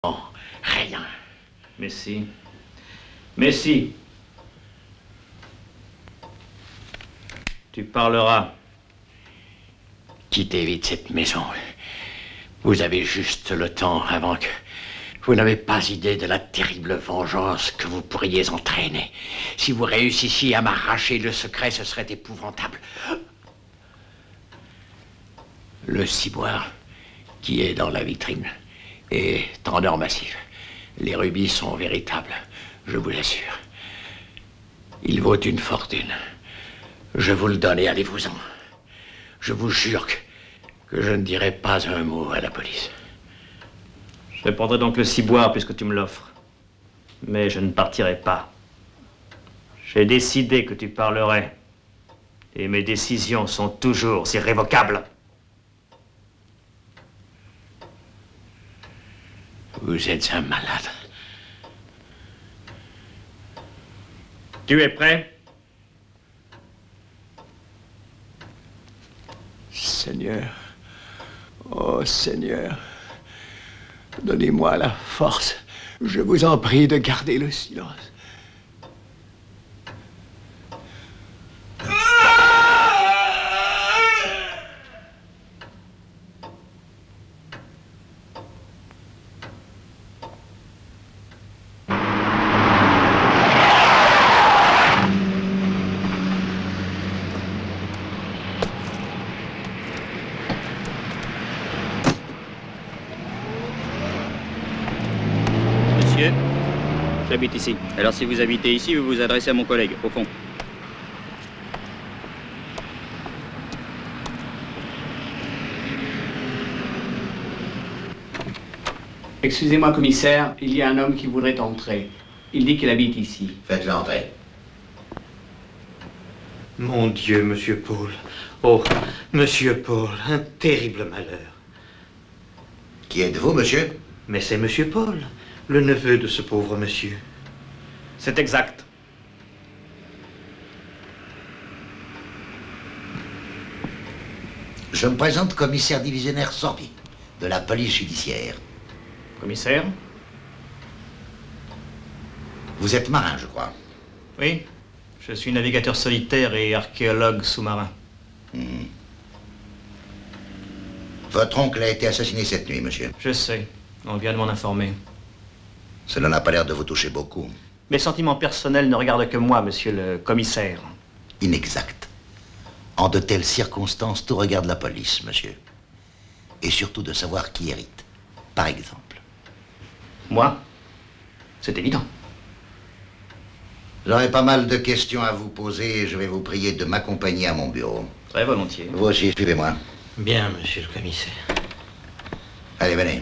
Non, rien. Mais si. Mais si. Tu parleras. Quittez vite cette maison. Vous avez juste le temps avant que... Vous n'avez pas idée de la terrible vengeance que vous pourriez entraîner. Si vous réussissiez à m'arracher le secret, ce serait épouvantable. Le ciboire qui est dans la vitrine est en or massif. Les rubis sont véritables, je vous l'assure. Il vaut une fortune. Je vous le donne et allez-vous-en. Je vous jure que je ne dirai pas un mot à la police. Je prendrai donc le ciboire puisque tu me l'offres. Mais je ne partirai pas. J'ai décidé que tu parlerais. Et mes décisions sont toujours irrévocables. Vous êtes un malade. Tu es prêt? Seigneur, oh Seigneur, donnez-moi la force. Je vous en prie de garder le silence. Monsieur, j'habite ici. Alors si vous habitez ici, vous vous adressez à mon collègue, au fond. Excusez-moi, commissaire, il y a un homme qui voudrait entrer. Il dit qu'il habite ici. Faites-le entrer. Mon Dieu, Monsieur Paul. Oh, Monsieur Paul, un terrible malheur. Qui êtes-vous, monsieur? Mais c'est Monsieur Paul, le neveu de ce pauvre monsieur. C'est exact. Je me présente commissaire divisionnaire Sorby, de la police judiciaire. Commissaire? Vous êtes marin, je crois. Oui. Je suis navigateur solitaire et archéologue sous-marin. Votre oncle a été assassiné cette nuit, monsieur. Je sais. On vient de m'en informer. Cela n'a pas l'air de vous toucher beaucoup. Mes sentiments personnels ne regardent que moi, monsieur le commissaire. Inexact. En de telles circonstances, tout regarde la police, monsieur. Et surtout de savoir qui hérite. Par exemple. Moi? C'est évident. J'aurai pas mal de questions à vous poser et je vais vous prier de m'accompagner à mon bureau. Très volontiers. Vous aussi, suivez-moi. Bien, Monsieur le commissaire. Allez, venez.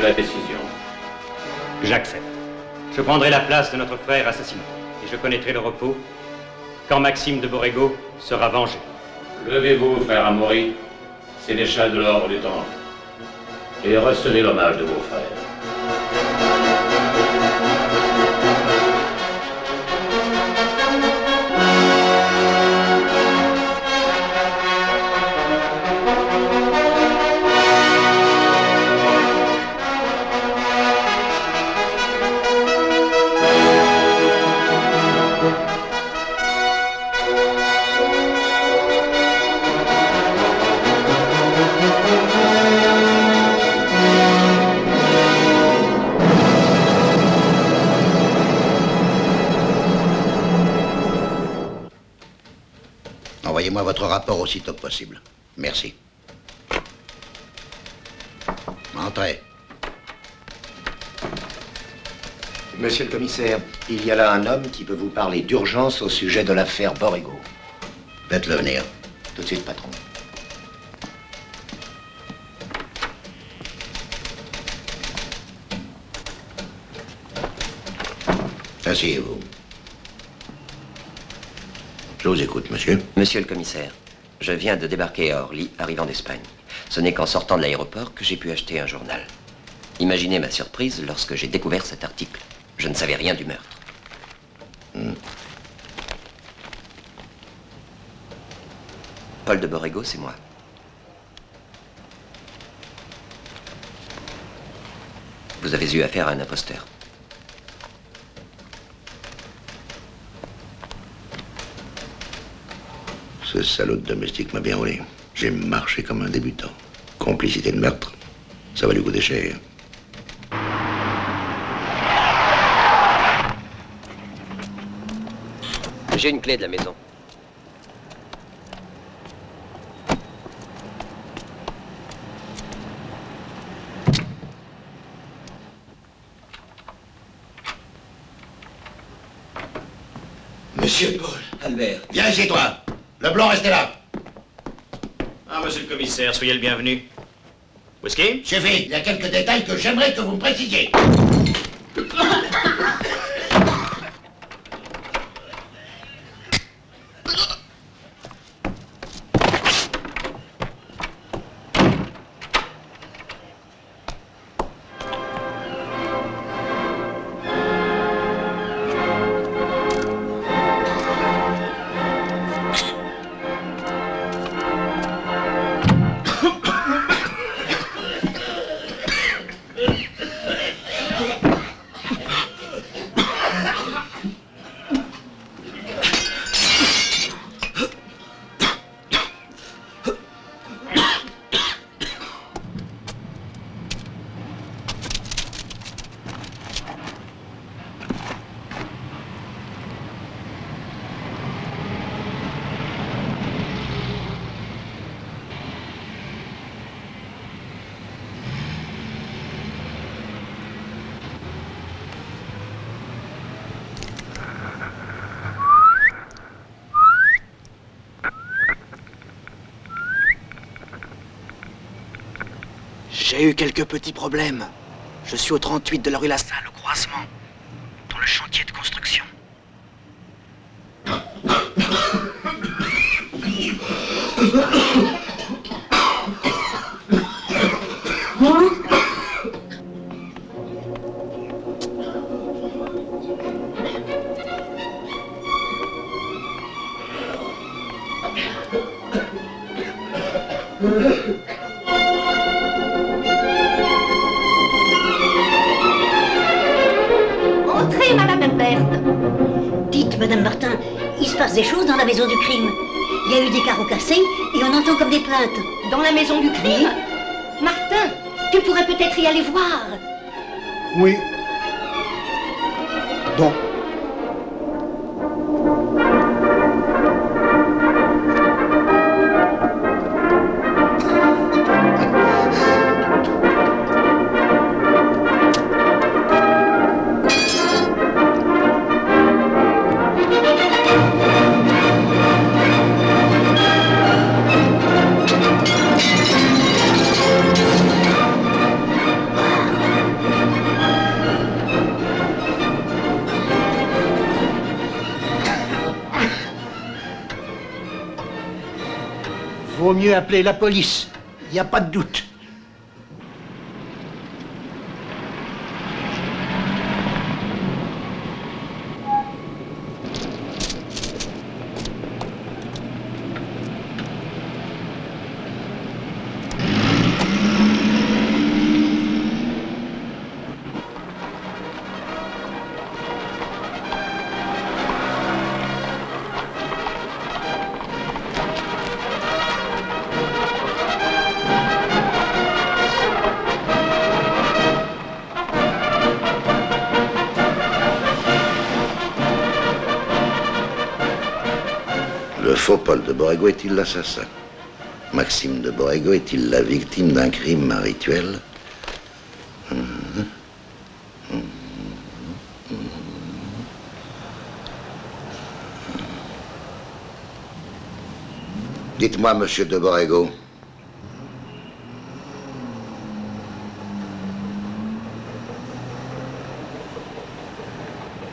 la décision. J'accepte. Je prendrai la place de notre frère assassiné. Et je connaîtrai le repos quand Maxime de Borrego sera vengé. Levez-vous, frère Amaury, sénéchal de l'ordre du Temple, et recevez l'hommage de vos frères. Envoyez-moi votre rapport aussitôt que possible. Merci. Entrez. Monsieur le commissaire, il y a là un homme qui peut vous parler d'urgence au sujet de l'affaire Borrego. Faites-le venir. Tout de suite, patron. Asseyez-vous. Je vous écoute, monsieur. Monsieur le commissaire, je viens de débarquer à Orly, arrivant d'Espagne. Ce n'est qu'en sortant de l'aéroport que j'ai pu acheter un journal. Imaginez ma surprise lorsque j'ai découvert cet article. Je ne savais rien du meurtre. Paul de Borrego, c'est moi. Vous avez eu affaire à un imposteur. Ce salaud de domestique m'a bien roulé. J'ai marché comme un débutant. Complicité de meurtre, ça va lui coûter cher. J'ai une clé de la maison. Monsieur Paul. Albert. Viens ici, toi. Le blanc, restez là. Ah, monsieur le commissaire, soyez le bienvenu. Whisky? Suffit, il y a quelques détails que j'aimerais que vous me précisiez. J'ai eu quelques petits problèmes. Je suis au 38 de la rue Lassalle, au croisement, dans le chantier de construction. Entrez, Madame Humbert. Dites, Madame Martin, il se passe des choses dans la maison du crime. Il y a eu des carreaux cassés et on entend comme des plaintes. Dans la maison du crime? Martin, tu pourrais peut-être y aller voir. Oui. Donc. Vaut mieux appeler la police. Il n'y a pas de doute. Le faux Paul de Borrego est-il l'assassin? Maxime de Borrego est-il la victime d'un crime rituel? Dites-moi, monsieur de Borrego.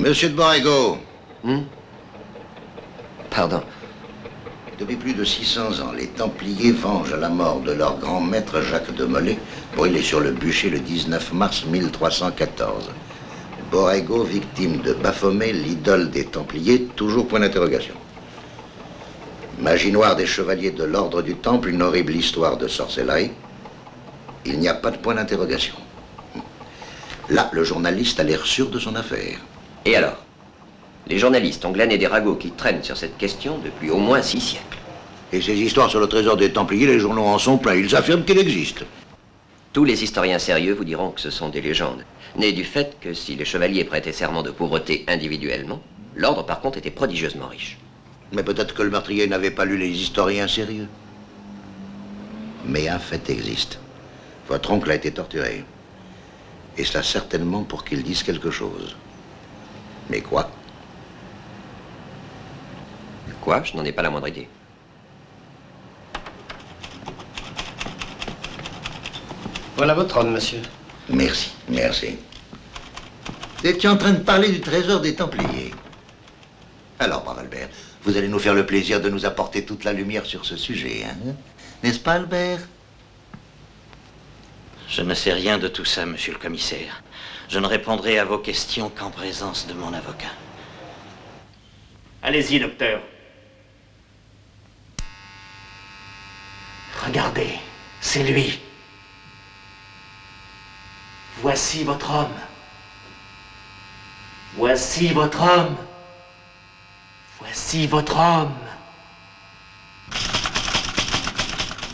Monsieur de Borrego. Pardon. Depuis plus de 600 ans, les Templiers vengent la mort de leur grand maître Jacques de Molay, brûlé sur le bûcher le 19 mars 1314. Borrego, victime de Baphomet, l'idole des Templiers, toujours point d'interrogation. Magie noire des chevaliers de l'ordre du Temple, une horrible histoire de sorcellerie. Il n'y a pas de point d'interrogation. Là, le journaliste a l'air sûr de son affaire. Et alors? Les journalistes ont glané des ragots qui traînent sur cette question depuis au moins 6 siècles. Et ces histoires sur le trésor des Templiers, les journaux en sont pleins. Ils affirment qu'il existe. Tous les historiens sérieux vous diront que ce sont des légendes, nées du fait que si les chevaliers prêtaient serment de pauvreté individuellement, l'ordre par contre était prodigieusement riche. Mais peut-être que le meurtrier n'avait pas lu les historiens sérieux. Mais un fait existe. Votre oncle a été torturé. Et cela certainement pour qu'il dise quelque chose. Mais quoi? Quoi? Je n'en ai pas la moindre idée. Voilà votre homme, monsieur. Merci, merci. Vous étiez en train de parler du trésor des Templiers. Alors, brave Albert, vous allez nous faire le plaisir de nous apporter toute la lumière sur ce sujet, hein? N'est-ce pas, Albert? Je ne sais rien de tout ça, monsieur le commissaire. Je ne répondrai à vos questions qu'en présence de mon avocat. Allez-y, docteur. Regardez, c'est lui. Voici votre homme. Voici votre homme. Voici votre homme.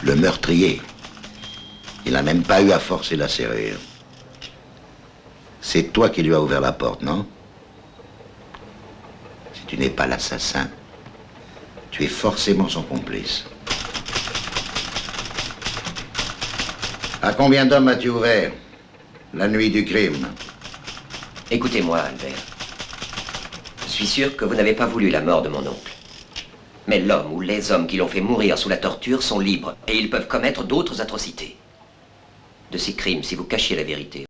Le meurtrier. Il n'a même pas eu à forcer la serrure. C'est toi qui lui as ouvert la porte, non? Si tu n'es pas l'assassin, tu es forcément son complice. À combien d'hommes as-tu ouvert la nuit du crime? Écoutez-moi, Albert. Je suis sûr que vous n'avez pas voulu la mort de mon oncle. Mais l'homme ou les hommes qui l'ont fait mourir sous la torture sont libres et ils peuvent commettre d'autres atrocités. De ces crimes, si vous cachiez la vérité,